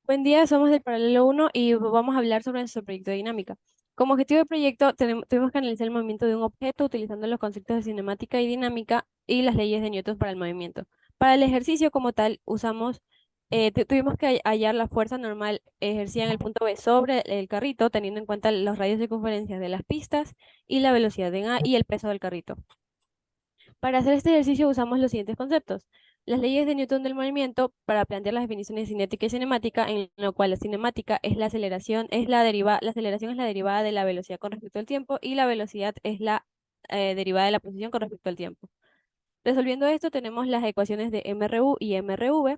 Buen día, somos del Paralelo 1 y vamos a hablar sobre nuestro proyecto de dinámica. Como objetivo del proyecto, tuvimos que analizar el movimiento de un objeto utilizando los conceptos de cinemática y dinámica y las leyes de Newton para el movimiento. Para el ejercicio como tal, tuvimos que hallar la fuerza normal ejercida en el punto B sobre el carrito, teniendo en cuenta los radios de circunferencia de las pistas y la velocidad en A y el peso del carrito. Para hacer este ejercicio usamos los siguientes conceptos. Las leyes de Newton del movimiento para plantear las definiciones de cinética y cinemática, en lo cual la cinemática es la aceleración, la aceleración es la derivada de la velocidad con respecto al tiempo y la velocidad es la derivada de la posición con respecto al tiempo. Resolviendo esto tenemos las ecuaciones de MRU y MRV,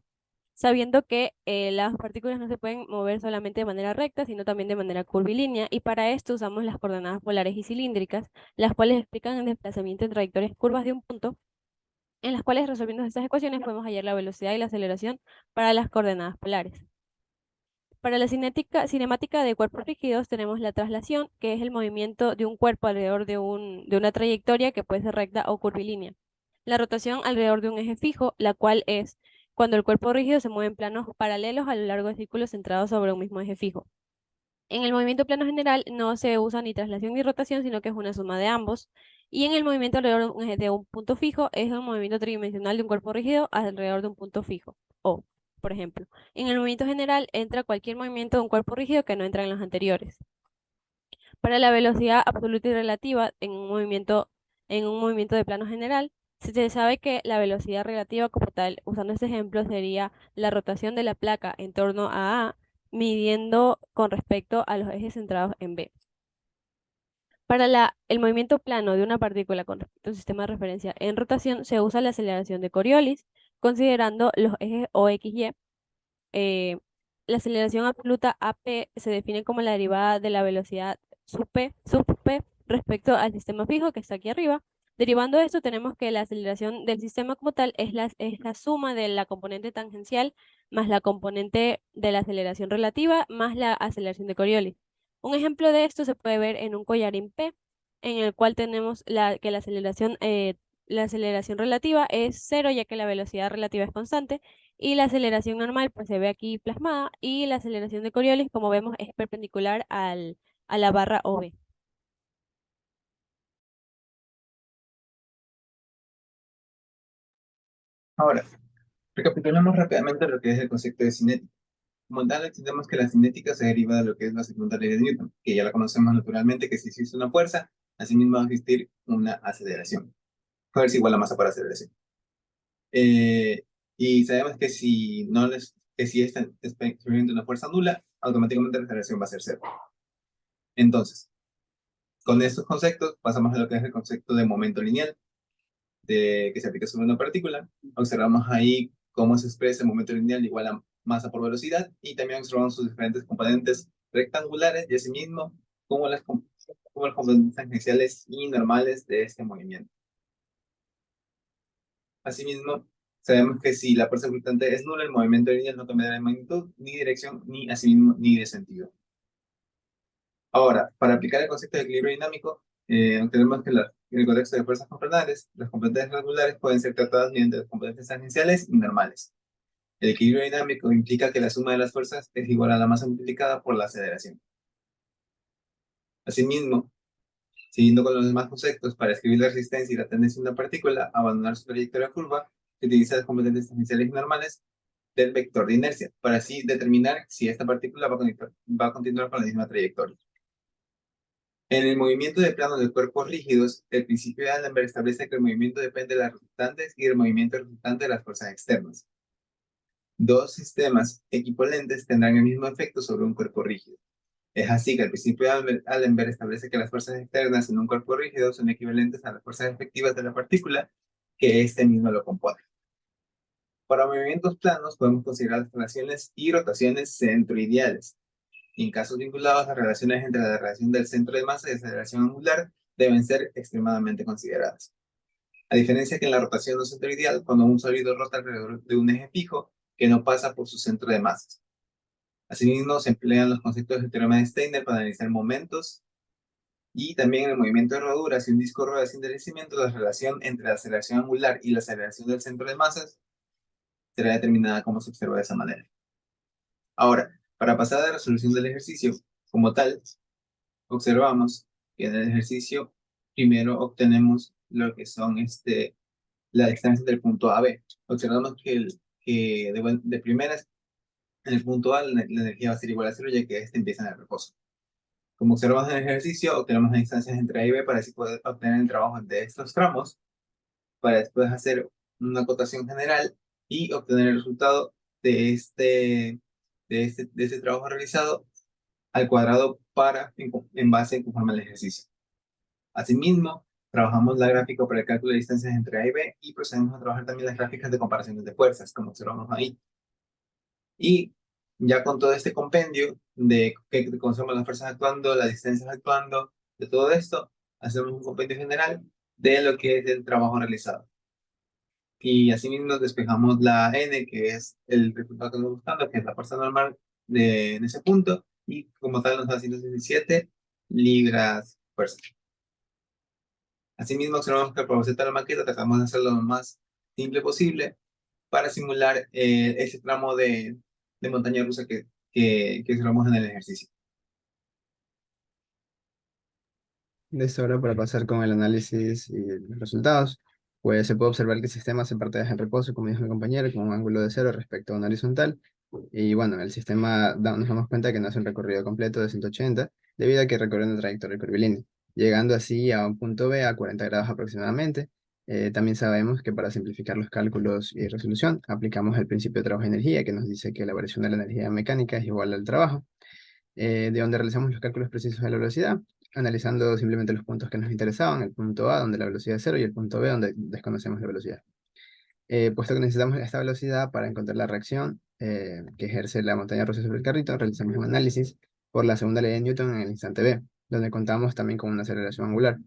sabiendo que las partículas no se pueden mover solamente de manera recta, sino también de manera curvilínea, y para esto usamos las coordenadas polares y cilíndricas, las cuales explican el desplazamiento en trayectorias curvas de un punto en las cuales resolviendo estas ecuaciones podemos hallar la velocidad y la aceleración para las coordenadas polares. Para la cinemática de cuerpos rígidos tenemos la traslación, que es el movimiento de un cuerpo alrededor de una trayectoria que puede ser recta o curvilínea. La rotación alrededor de un eje fijo, la cual es cuando el cuerpo rígido se mueve en planos paralelos a lo largo de círculos centrados sobre un mismo eje fijo. En el movimiento plano general no se usa ni traslación ni rotación, sino que es una suma de ambos. Y en el movimiento alrededor de un punto fijo es un movimiento tridimensional de un cuerpo rígido alrededor de un punto fijo. O, por ejemplo, en el movimiento general entra cualquier movimiento de un cuerpo rígido que no entra en los anteriores. Para la velocidad absoluta y relativa en un movimiento de plano general, se sabe que la velocidad relativa como tal, usando este ejemplo, sería la rotación de la placa en torno a A, midiendo con respecto a los ejes centrados en B. Para el movimiento plano de una partícula con respecto a un sistema de referencia en rotación, se usa la aceleración de Coriolis, considerando los ejes O, X, Y. Eh, la aceleración absoluta AP se define como la derivada de la velocidad sub P respecto al sistema fijo que está aquí arriba. Derivando esto, tenemos que la aceleración del sistema como tal es la suma de la componente tangencial más la componente de la aceleración relativa más la aceleración de Coriolis. Un ejemplo de esto se puede ver en un collarín P, en el cual tenemos que la aceleración relativa es cero, ya que la velocidad relativa es constante, y la aceleración normal pues se ve aquí plasmada, y la aceleración de Coriolis, como vemos, es perpendicular a la barra OB. Ahora, recapitulemos rápidamente lo que es el concepto de cinética. Como tal, entendemos que la cinética se deriva de lo que es la segunda ley de Newton, que ya la conocemos naturalmente, que si existe una fuerza, asimismo va a existir una aceleración. Fuerza igual a masa por aceleración. Eh, y sabemos que si no les, que si esta es experimentando una fuerza nula, automáticamente la aceleración va a ser cero. Entonces, con estos conceptos pasamos a lo que es el concepto de momento lineal, que se aplica sobre una partícula. Observamos ahí cómo se expresa el momento lineal igual a masa por velocidad, y también observamos sus diferentes componentes rectangulares y asimismo como las componentes tangenciales y normales de este movimiento. Asimismo, sabemos que si la fuerza resultante es nula, el movimiento lineal no cambiará de magnitud, ni dirección, ni asimismo, ni de sentido. Ahora, para aplicar el concepto de equilibrio dinámico, tenemos que en el contexto de fuerzas confrontantes, las componentes regulares pueden ser tratadas mediante las componentes tangenciales y normales. El equilibrio dinámico implica que la suma de las fuerzas es igual a la masa multiplicada por la aceleración. Asimismo, siguiendo con los demás conceptos, para escribir la resistencia y la tendencia de una partícula a abandonar su trayectoria curva, se utiliza las componentes tangenciales y normales del vector de inercia, para así determinar si esta partícula va a continuar con la misma trayectoria. En el movimiento de planos de cuerpos rígidos, el principio de Allenberg establece que el movimiento depende de las resultantes y del movimiento resultante de las fuerzas externas. Dos sistemas equivalentes tendrán el mismo efecto sobre un cuerpo rígido. Es así que el principio de Allenberg establece que las fuerzas externas en un cuerpo rígido son equivalentes a las fuerzas efectivas de la partícula que éste mismo lo compone. Para movimientos planos podemos considerar las relaciones y rotaciones centroideales. En casos vinculados, las relaciones entre la relación del centro de masa y aceleración angular deben ser extremadamente consideradas. A diferencia que en la rotación no centroideal, cuando un sólido rota alrededor de un eje fijo que no pasa por su centro de masas. Asimismo, se emplean los conceptos del teorema de Steiner para analizar momentos, y también en el movimiento de rodura, si un disco rueda sin deslizamiento, la relación entre la aceleración angular y la aceleración del centro de masas será determinada como se observa de esa manera. Ahora, Para pasar a la resolución del ejercicio como tal, observamos que en el ejercicio primero obtenemos lo que son la distancia del punto A a B. Observamos que de primeras, en el punto A la energía va a ser igual a cero, ya que empieza en el reposo. Como observamos en el ejercicio, obtenemos las distancias entre A y B para así poder obtener el trabajo de estos tramos, para después hacer una acotación general y obtener el resultado de este trabajo realizado al cuadrado en base conforme al ejercicio. Asimismo, trabajamos la gráfica para el cálculo de distancias entre A y B y procedemos a trabajar también las gráficas de comparaciones de fuerzas, como observamos ahí. Y ya con todo este compendio de que conocemos las fuerzas actuando, las distancias actuando, de todo esto, hacemos un compendio general de lo que es el trabajo realizado. Y asimismo despejamos la n, que es el resultado que estamos buscando, que es la fuerza normal en ese punto, y como tal nos da 117 libras fuerza. Asimismo, observamos que para hacer la maqueta tratamos de hacerlo lo más simple posible para simular ese tramo de montaña rusa que observamos en el ejercicio. De esta hora, para pasar con el análisis y los resultados, pues se puede observar que el sistema se parte desde el reposo, como dijo mi compañero, con un ángulo de cero respecto a una horizontal. Y bueno, el sistema nos damos cuenta que no hace un recorrido completo de 180, debido a que recorre una trayectoria curvilínea, llegando así a un punto B a 40 grados aproximadamente. También sabemos que para simplificar los cálculos y resolución, aplicamos el principio de trabajo-energía, que nos dice que la variación de la energía mecánica es igual al trabajo, de donde realizamos los cálculos precisos de la velocidad, analizando simplemente los puntos que nos interesaban, el punto A, donde la velocidad es cero, y el punto B, donde desconocemos la velocidad. Puesto que necesitamos esta velocidad para encontrar la reacción que ejerce la montaña rusa sobre el carrito, realizamos un análisis por la segunda ley de Newton en el instante B, donde contamos también con una aceleración angular.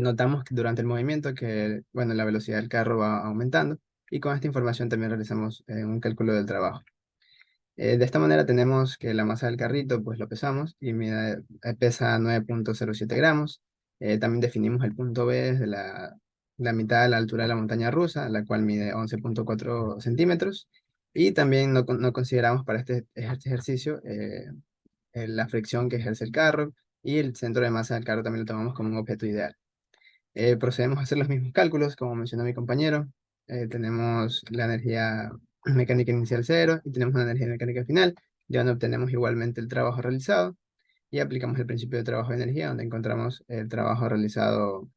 Notamos que durante el movimiento que, bueno, la velocidad del carro va aumentando, y con esta información también realizamos un cálculo del trabajo. De esta manera tenemos que la masa del carrito, pues lo pesamos y pesa 9.07 gramos. También definimos el punto B desde la mitad de la altura de la montaña rusa, la cual mide 11.4 centímetros. Y también no consideramos para este ejercicio la fricción que ejerce el carro, y el centro de masa del carro también lo tomamos como un objeto ideal. Procedemos a hacer los mismos cálculos, como mencionó mi compañero. Tenemos la energía mecánica inicial cero y tenemos una energía mecánica final, ya donde obtenemos igualmente el trabajo realizado, y aplicamos el principio de trabajo de energía, donde encontramos el trabajo realizado,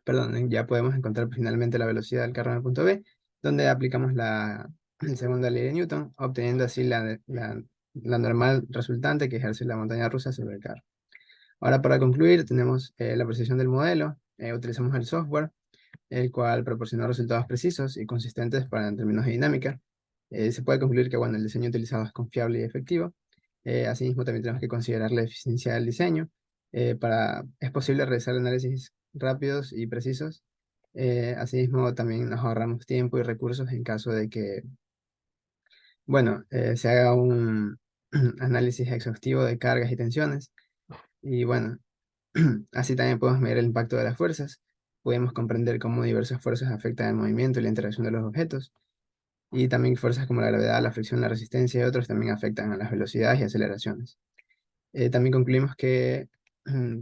perdón, ya podemos encontrar finalmente la velocidad del carro en el punto B, donde aplicamos la segunda ley de Newton, obteniendo así la normal resultante que ejerce la montaña rusa sobre el carro. Ahora, para concluir, tenemos la precisión del modelo. Utilizamos el software, el cual proporciona resultados precisos y consistentes en términos de dinámica. Se puede concluir que, bueno, el diseño utilizado es confiable y efectivo. Asimismo, también tenemos que considerar la eficiencia del diseño. Es posible realizar análisis rápidos y precisos. Asimismo, también nos ahorramos tiempo y recursos en caso de que, bueno, se haga un análisis exhaustivo de cargas y tensiones. Y bueno, así también podemos medir el impacto de las fuerzas. Podemos comprender cómo diversas fuerzas afectan el movimiento y la interacción de los objetos. Y también fuerzas como la gravedad, la fricción, la resistencia y otros también afectan a las velocidades y aceleraciones. También concluimos que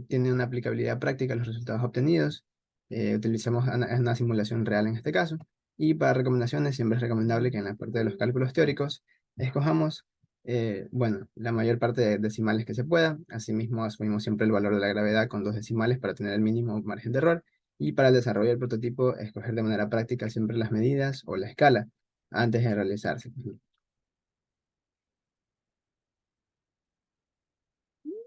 tiene una aplicabilidad práctica los resultados obtenidos. Utilizamos una simulación real en este caso. Y para recomendaciones, siempre es recomendable que en la parte de los cálculos teóricos escojamos, bueno, la mayor parte de decimales que se pueda. Asimismo, asumimos siempre el valor de la gravedad con 2 decimales para tener el mínimo margen de error. Y para el desarrollo del prototipo, escoger de manera práctica siempre las medidas o la escala antes de realizarse.